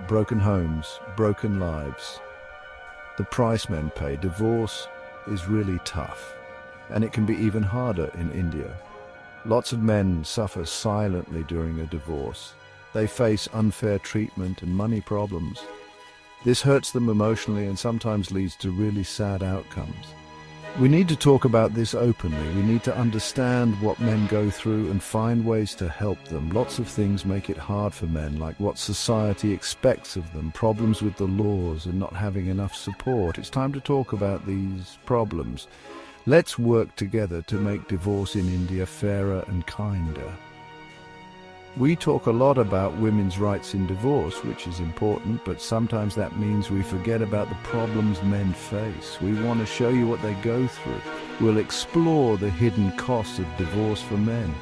broken homes, broken lives. The price men pay. Divorce is really tough, and it can be even harder in India. Lots of men suffer silently during a divorce. They face unfair treatment and money problems. This hurts them emotionally and sometimes leads to really sad outcomes. We need to talk about this openly. We need to understand what men go through and find ways to help them. Lots of things make it hard for men, like what society expects of them, problems with the laws and not having enough support. It's time to talk about these problems. Let's work together to make divorce in India fairer and kinder. We talk a lot about women's rights in divorce, which is important, but sometimes that means we forget about the problems men face. We want to show you what they go through. We'll explore the hidden costs of divorce for men.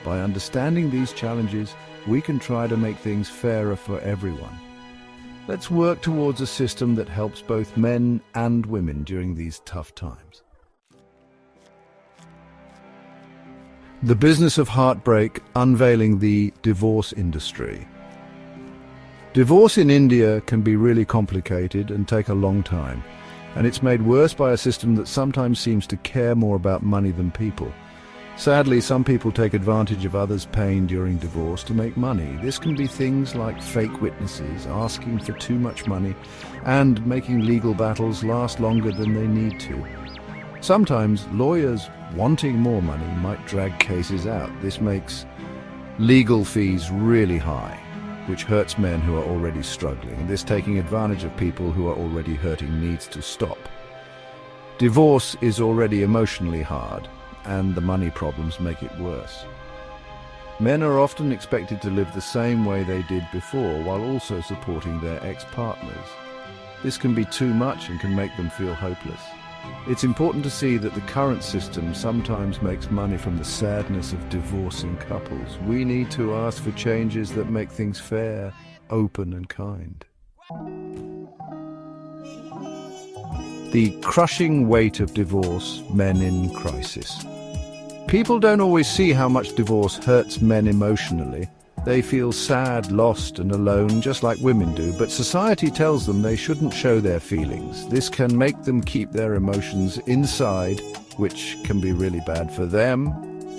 By understanding these challenges, we can try to make things fairer for everyone. Let's work towards a system that helps both men and women during these tough times. The Business of Heartbreak, unveiling the divorce industry. Divorce in India can be really complicated and take a long time, and it's made worse by a system that sometimes seems to care more about money than people. Sadly, some people take advantage of others' pain during divorce to make money. This can be things like fake witnesses, asking for too much money, and making legal battles last longer than they need to. Sometimes lawyers wanting more money might drag cases out. This makes legal fees really high, which hurts men who are already struggling. This taking advantage of people who are already hurting needs to stop. Divorce is already emotionally hard, and the money problems make it worse. Men are often expected to live the same way they did before while also supporting their ex-partners. This can be too much and can make them feel hopeless. It's important to see that the current system sometimes makes money from the sadness of divorcing couples. We need to ask for changes that make things fair, open and kind. The crushing weight of divorce, men in crisis. People don't always see how much divorce hurts men emotionally. They feel sad, lost and alone, just like women do, but society tells them they shouldn't show their feelings. This can make them keep their emotions inside, which can be really bad for them.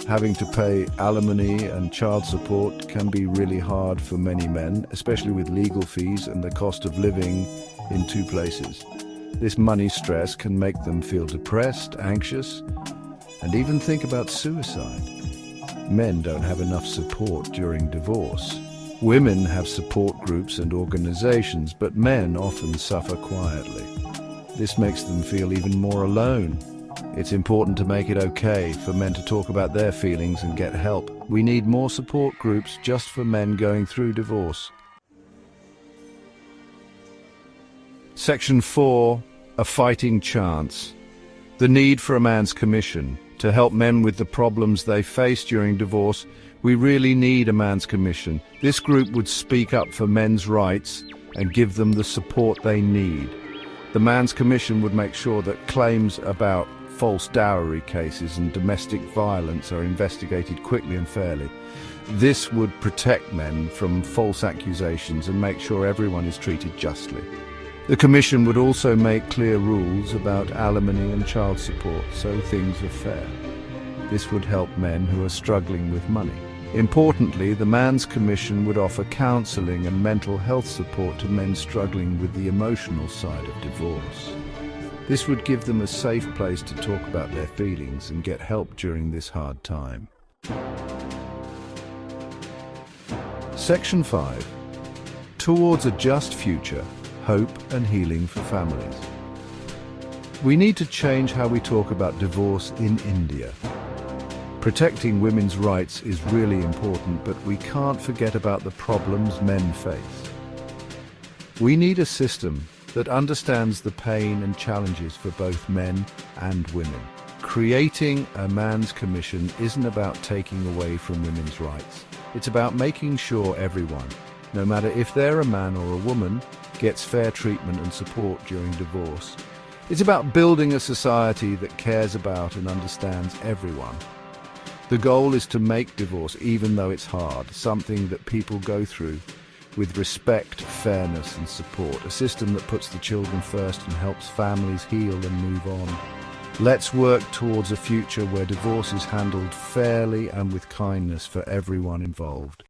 Having to pay alimony and child support can be really hard for many men, especially with legal fees and the cost of living in two places. This money stress can make them feel depressed, anxious, and even think about suicide. Men don't have enough support during divorce. Women have support groups and organizations, but men often suffer quietly. This makes them feel even more alone. It's important to make it okay for men to talk about their feelings and get help. We need more support groups just for men going through divorce. Section 4. A fighting chance. The need for a man's commission. To help men with the problems they face during divorce, we really need a man's commission. This group would speak up for men's rights and give them the support they need. The man's commission would make sure that claims about false dowry cases and domestic violence are investigated quickly and fairly. This would protect men from false accusations and make sure everyone is treated justly. The Commission would also make clear rules about alimony and child support, so things are fair. This would help men who are struggling with money. Importantly, the Man's Commission would offer counseling and mental health support to men struggling with the emotional side of divorce. This would give them a safe place to talk about their feelings and get help during this hard time. Section 5. Towards a just future. Hope and healing for families. We need to change how we talk about divorce in India. Protecting women's rights is really important, but we can't forget about the problems men face. We need a system that understands the pain and challenges for both men and women. Creating a man's commission isn't about taking away from women's rights. It's about making sure everyone, no matter if they're a man or a woman, gets fair treatment and support during divorce. It's about building a society that cares about and understands everyone. The goal is to make divorce, even though it's hard, something that people go through, with respect, fairness and support. A system that puts the children first and helps families heal and move on. Let's work towards a future where divorce is handled fairly and with kindness for everyone involved.